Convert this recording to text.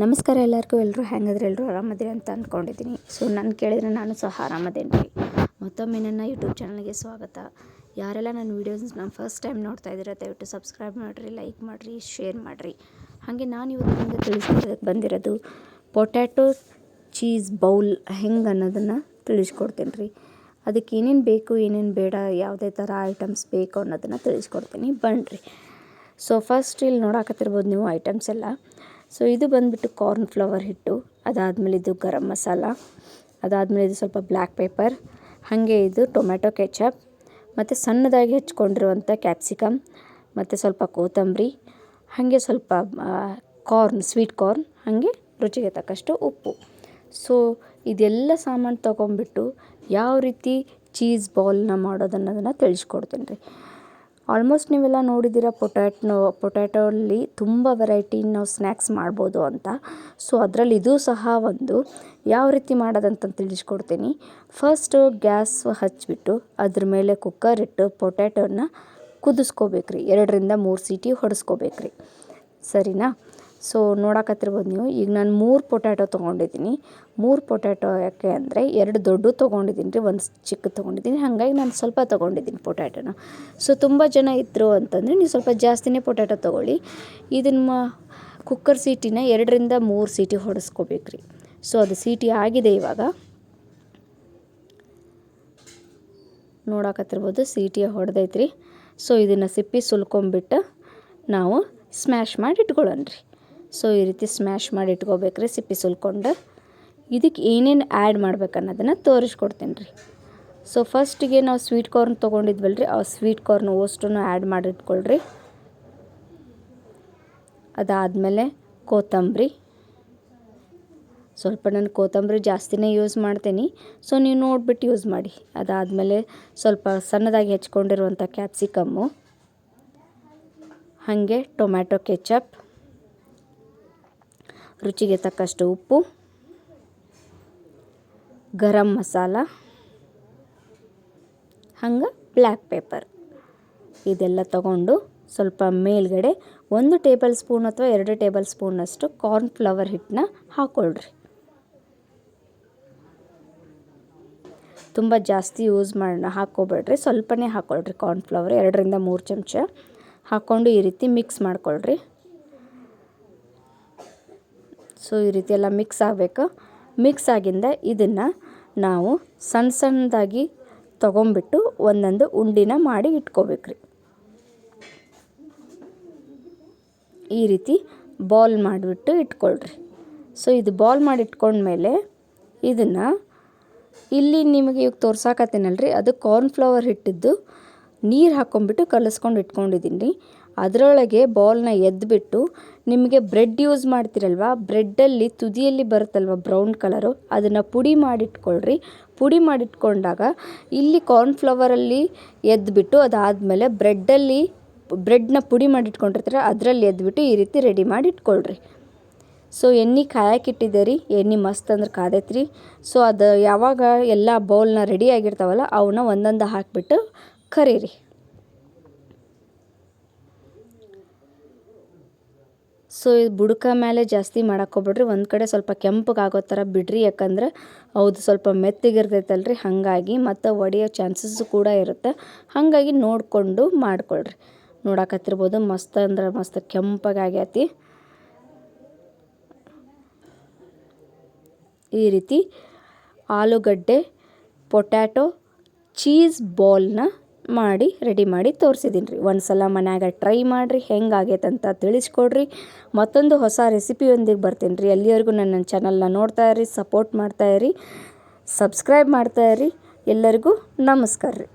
ನಮಸ್ಕಾರ ಎಲ್ಲರೂ ಹೆಂಗದ್ರಿ ಎಲ್ಲರೂ ಆರಾಮದಿರಿ ಅಂತ ಅಂದ್ಕೊಂಡಿದ್ದೀನಿ. ಸೊ ನಾನು ಕೇಳಿದರೆ ನಾನು ಸಹ ಆರಾಮದೇನಿ ರೀ. ಮತ್ತೊಮ್ಮೆ ನನ್ನ ಯೂಟ್ಯೂಬ್ ಚಾನಲ್ಗೆ ಸ್ವಾಗತ. ಯಾರೆಲ್ಲ ನನ್ನ ವೀಡಿಯೋಸ್ನ ಫಸ್ಟ್ ಟೈಮ್ ನೋಡ್ತಾ ಇದ್ದೀರ ದಯವಿಟ್ಟು ಸಬ್ಸ್ಕ್ರೈಬ್ ಮಾಡಿರಿ, ಲೈಕ್ ಮಾಡಿರಿ, ಶೇರ್ ಮಾಡಿರಿ. ಹಾಗೆ ನಾನು ಇವತ್ತು ನಿಮಗೆ ತಿಳಿಸ್ಕೊಡೋದಕ್ಕೆ ಬಂದಿರೋದು ಪೊಟ್ಯಾಟೊ ಚೀಸ್ ಬೌಲ್ ಹೆಂಗೆ ಅನ್ನೋದನ್ನು ತಿಳಿಸ್ಕೊಡ್ತೀನಿ ರೀ. ಅದಕ್ಕೆ ಏನೇನು ಬೇಕು, ಏನೇನು ಬೇಡ, ಯಾವುದೇ ಥರ ಐಟಮ್ಸ್ ಬೇಕು ಅನ್ನೋದನ್ನು ತಿಳಿಸ್ಕೊಡ್ತೀನಿ ಬನ್ನಿರಿ. ಸೊ ಫಸ್ಟ್ ಇಲ್ಲಿ ನೋಡಾಕತ್ತಿರ್ಬೋದು ನೀವು ಐಟಮ್ಸ್ ಎಲ್ಲ. ಸೊ ಇದು ಬಂದುಬಿಟ್ಟು ಕಾರ್ನ್ ಫ್ಲವರ್ ಹಿಟ್ಟು, ಅದಾದಮೇಲೆ ಇದು ಗರಂ ಮಸಾಲ, ಅದಾದಮೇಲೆ ಇದು ಸ್ವಲ್ಪ ಬ್ಲ್ಯಾಕ್ ಪೇಪರ್, ಹಾಗೆ ಇದು ಟೊಮ್ಯಾಟೊ ಕೆಚಪ್, ಮತ್ತು ಸಣ್ಣದಾಗಿ ಹೆಚ್ಕೊಂಡಿರುವಂಥ ಕ್ಯಾಪ್ಸಿಕಮ್, ಮತ್ತು ಸ್ವಲ್ಪ ಕೊತ್ತಂಬರಿ, ಹಾಗೆ ಸ್ವಲ್ಪ ಸ್ವೀಟ್ ಕಾರ್ನ್, ಹಾಗೆ ರುಚಿಗೆ ತಕ್ಕಷ್ಟು ಉಪ್ಪು. ಸೊ ಇದೆಲ್ಲ ಸಾಮಾನು ತೊಗೊಂಬಿಟ್ಟು ಯಾವ ರೀತಿ ಚೀಸ್ ಬಾಲ್ನ ಮಾಡೋದನ್ನೋದನ್ನು ತಿಳಿಸ್ಕೊಡ್ತೀನಿ ರೀ. ಆಲ್ಮೋಸ್ಟ್ ನೀವೆಲ್ಲ ನೋಡಿದ್ದೀರ ಪೊಟ್ಯಾಟೋಲ್ಲಿ ತುಂಬ ವೆರೈಟಿ ನಾವು ಸ್ನ್ಯಾಕ್ಸ್ ಮಾಡ್ಬೋದು ಅಂತ. ಸೊ ಅದರಲ್ಲಿ ಇದು ಸಹ ಒಂದು ಯಾವ ರೀತಿ ಮಾಡೋದಂತ ತಿಳಿಸ್ಕೊಡ್ತೀನಿ. ಫಸ್ಟು ಗ್ಯಾಸ್ ಹಚ್ಚಿಬಿಟ್ಟು ಅದ್ರ ಮೇಲೆ ಕುಕ್ಕರ್ ಇಟ್ಟು ಪೊಟ್ಯಾಟೋನ ಕುದಿಸ್ಕೋಬೇಕ್ರಿ. 2ರಿಂದ 3 ಸೀಟಿ ಹೊಡೆಸ್ಕೋಬೇಕ್ರಿ, ಸರಿನಾ? ಸೊ ನೋಡಕತ್ತಿರ್ಬೋದು ನೀವು. ಈಗ ನಾನು 3 ಪೊಟ್ಯಾಟೊ ತೊಗೊಂಡಿದ್ದೀನಿ. 3 ಪೊಟ್ಯಾಟೊ ಯಾಕೆ ಅಂದರೆ 2 ದೊಡ್ಡ ತೊಗೊಂಡಿದ್ದೀನಿ ರೀ, 1 ಚಿಕ್ಕ ತೊಗೊಂಡಿದ್ದೀನಿ. ಹಾಗಾಗಿ ನಾನು ಸ್ವಲ್ಪ ತೊಗೊಂಡಿದ್ದೀನಿ ಪೊಟ್ಯಾಟೊನ. ಸೊ ತುಂಬ ಜನ ಇದ್ದರು ಅಂತಂದರೆ ನೀವು ಸ್ವಲ್ಪ ಜಾಸ್ತಿನೇ ಪೊಟ್ಯಾಟೊ ತೊಗೊಳ್ಳಿ. ಇದನ್ನು ಕುಕ್ಕರ್ ಸೀಟಿನ 2ರಿಂದ 3 ಸೀಟಿ ಹೊಡೆಸ್ಕೋಬೇಕ್ರಿ. ಸೊ ಅದು ಸೀಟಿ ಆಗಿದೆ. ಇವಾಗ ನೋಡಕತ್ತಿರ್ಬೋದು ಸೀಟಿಯ ಹೊಡೆದೈತ್ರಿ. ಸೊ ಇದನ್ನು ಸಿಪ್ಪಿ ಸುಲ್ಕೊಂಬಿಟ್ಟು ನಾವು ಸ್ಮ್ಯಾಶ್ ಮಾಡಿ ಇಟ್ಕೊಳ್ಳೋಣ ರೀ. ಸೊ ಈ ರೀತಿ ಸ್ಮ್ಯಾಶ್ ಮಾಡಿ ಇಟ್ಕೋಬೇಕ್ರಿ ಸಿಪ್ಪಿ ಸುಲ್ಕೊಂಡು. ಇದಕ್ಕೆ ಏನೇನು ಆ್ಯಡ್ ಮಾಡ್ಬೇಕು ಅನ್ನೋದನ್ನು ತೋರಿಸ್ಕೊಡ್ತೀನಿ ರೀ. ಸೊ ಫಸ್ಟಿಗೆ ನಾವು ಸ್ವೀಟ್ ಕಾರ್ನ್ ತೊಗೊಂಡಿದ್ವಲ್ಲ ರೀ, ಆ ಸ್ವೀಟ್ ಕಾರ್ನ್ ಅಷ್ಟನ್ನು ಆ್ಯಡ್ ಮಾಡಿ ಇಟ್ಕೊಳ್ರಿ. ಅದಾದಮೇಲೆ ಕೊತ್ತಂಬರಿ, ಸ್ವಲ್ಪ ನಾನು ಕೊತ್ತಂಬರಿ ಜಾಸ್ತಿನೇ ಯೂಸ್ ಮಾಡ್ತೀನಿ. ಸೊ ನೀವು ನೋಡಿಬಿಟ್ಟು ಯೂಸ್ ಮಾಡಿ. ಅದಾದಮೇಲೆ ಸ್ವಲ್ಪ ಸಣ್ಣದಾಗಿ ಹೆಚ್ಕೊಂಡಿರುವಂಥ ಕ್ಯಾಪ್ಸಿಕಮ್ಮು, ಹಾಗೆ ಟೊಮ್ಯಾಟೊ ಕೆಚಪ್, ರುಚಿಗೆ ತಕ್ಕಷ್ಟು ಉಪ್ಪು, ಗರಂ ಮಸಾಲ, ಹಂಗೆ ಬ್ಲ್ಯಾಕ್ ಪೇಪರ್, ಇದೆಲ್ಲ ತಗೊಂಡು ಸ್ವಲ್ಪ ಮೇಲ್ಗಡೆ 1 ಟೇಬಲ್ ಸ್ಪೂನ್ ಅಥವಾ 2 ಟೇಬಲ್ ಸ್ಪೂನಷ್ಟು ಕಾರ್ನ್ ಫ್ಲವರ್ ಹಿಟ್ಟನ್ನ ಹಾಕ್ಕೊಳ್ರಿ. ತುಂಬ ಜಾಸ್ತಿ ಹಾಕ್ಕೋಬೇಡ್ರಿ, ಸ್ವಲ್ಪನೇ ಹಾಕ್ಕೊಳ್ರಿ ಕಾರ್ನ್ ಫ್ಲವರ್. 2ರಿಂದ 3 ಚಮಚ ಹಾಕ್ಕೊಂಡು ಈ ರೀತಿ ಮಿಕ್ಸ್ ಮಾಡ್ಕೊಳ್ರಿ. ಸೊ ಈ ರೀತಿ ಎಲ್ಲ ಮಿಕ್ಸ್ ಆಗಬೇಕು. ಮಿಕ್ಸ್ ಆಗಿಂದ ಇದನ್ನು ನಾವು ಸಣ್ಣದಾಗಿ ತೊಗೊಂಬಿಟ್ಟು ಒಂದೊಂದು ಉಂಡಿನ ಮಾಡಿ ಇಟ್ಕೋಬೇಕ್ರಿ. ಈ ರೀತಿ ಬಾಲ್ ಮಾಡಿಬಿಟ್ಟು ಇಟ್ಕೊಳ್ರಿ. ಸೊ ಇದು ಬಾಲ್ ಮಾಡಿ ಇಟ್ಕೊಂಡ್ಮೇಲೆ ಇದನ್ನು ಇಲ್ಲಿ ನಿಮಗೆ ಇವಾಗ ತೋರ್ಸಾಕತ್ತೀನಲ್ರಿ, ಅದು ಕಾರ್ನ್ ಫ್ಲವರ್ ಹಿಟ್ಟಿದ್ದು ನೀರು ಹಾಕ್ಕೊಂಬಿಟ್ಟು ಕಲಿಸ್ಕೊಂಡು ಇಟ್ಕೊಂಡಿದ್ದೀನಿ ರೀ. ಅದರೊಳಗೆ ಬಾಲ್ನ ಎದ್ಬಿಟ್ಟು ನಿಮಗೆ ಬ್ರೆಡ್ ಯೂಸ್ ಮಾಡ್ತಿರಲ್ವ, ಬ್ರೆಡ್ಡಲ್ಲಿ ತುದಿಯಲ್ಲಿ ಬರುತ್ತಲ್ವ ಬ್ರೌನ್ ಕಲರು, ಅದನ್ನು ಪುಡಿ ಮಾಡಿಟ್ಕೊಳ್ರಿ. ಪುಡಿ ಮಾಡಿಟ್ಕೊಂಡಾಗ ಇಲ್ಲಿ ಕಾರ್ನ್ ಫ್ಲವರಲ್ಲಿ ಎದ್ಬಿಟ್ಟು ಅದಾದಮೇಲೆ ಬ್ರೆಡ್ನ ಪುಡಿ ಮಾಡಿಟ್ಕೊಂಡಿರ್ತಾರೆ ಅದರಲ್ಲಿ ಎದ್ಬಿಟ್ಟು ಈ ರೀತಿ ರೆಡಿ ಮಾಡಿ ಇಟ್ಕೊಳ್ರಿ. ಸೊ ಎಣ್ಣೆ ಕಾಯಕ್ಕಿಟ್ಟಿದ್ದೆ ರೀ, ಎಣ್ಣೆ ಮಸ್ತ್ ಅಂದ್ರೆ ಕಾದೈತ್ರಿ. ಸೊ ಅದು ಯಾವಾಗ ಎಲ್ಲ ಬೌಲ್ನ ರೆಡಿ ಆಗಿರ್ತಾವಲ್ಲ ಅವನ್ನ ಒಂದೊಂದು ಹಾಕಿಬಿಟ್ಟು ಕರೀರಿ. ಸೊ ಇದು ಬುಡಕ ಮೇಲೆ ಜಾಸ್ತಿ ಮಾಡಕ್ಕೋಗ್ಬಿಡ್ರಿ. ಒಂದು ಕಡೆ ಸ್ವಲ್ಪ ಕೆಂಪಗಾಗೋ ಥರ ಬಿಡ್ರಿ, ಯಾಕಂದ್ರೆ ಹೌದು ಸ್ವಲ್ಪ ಮೆತ್ತಗಿರ್ತೈತಲ್ರಿ, ಹಾಗಾಗಿ ಮತ್ತು ಒಡೆಯೋ ಚಾನ್ಸಸ್ಸು ಕೂಡ ಇರುತ್ತೆ. ಹಾಗಾಗಿ ನೋಡಿಕೊಂಡು ಮಾಡ್ಕೊಳ್ರಿ. ನೋಡಕತ್ತಿರ್ಬೋದು ಮಸ್ತ್ ಅಂದ್ರೆ ಮಸ್ತ್ ಕೆಂಪಗಾಗೈತಿ. ಈ ರೀತಿ ಆಲೂಗಡ್ಡೆ ಪೊಟ್ಯಾಟೊ ಚೀಸ್ ಬಾಲ್ನ ರೆಡಿ ಮಾಡಿ ತೋರಿಸಿದ್ದೀನಿ ರೀ. ಒಂದು ಸಲ ಮನ್ಯಾಗ ಟ್ರೈ ಮಾಡಿರಿ, ಹೆಂಗಾಗೈತೆ ಅಂತ ತಿಳಿಸ್ಕೊಡ್ರಿ. ಮತ್ತೊಂದು ಹೊಸ ರೆಸಿಪಿಯೊಂದಿಗೆ ಬರ್ತೀನಿ ರೀ. ಅಲ್ಲಿವರೆಗೂ ನನ್ನ ಚಾನಲ್ನ ನೋಡ್ತಾ ಇರಿ, ಸಪೋರ್ಟ್ ಮಾಡ್ತಾಯಿರಿ, ಸಬ್ಸ್ಕ್ರೈಬ್ ಮಾಡ್ತಾಯಿರಿ. ಎಲ್ಲರಿಗೂ ನಮಸ್ಕಾರ ರೀ.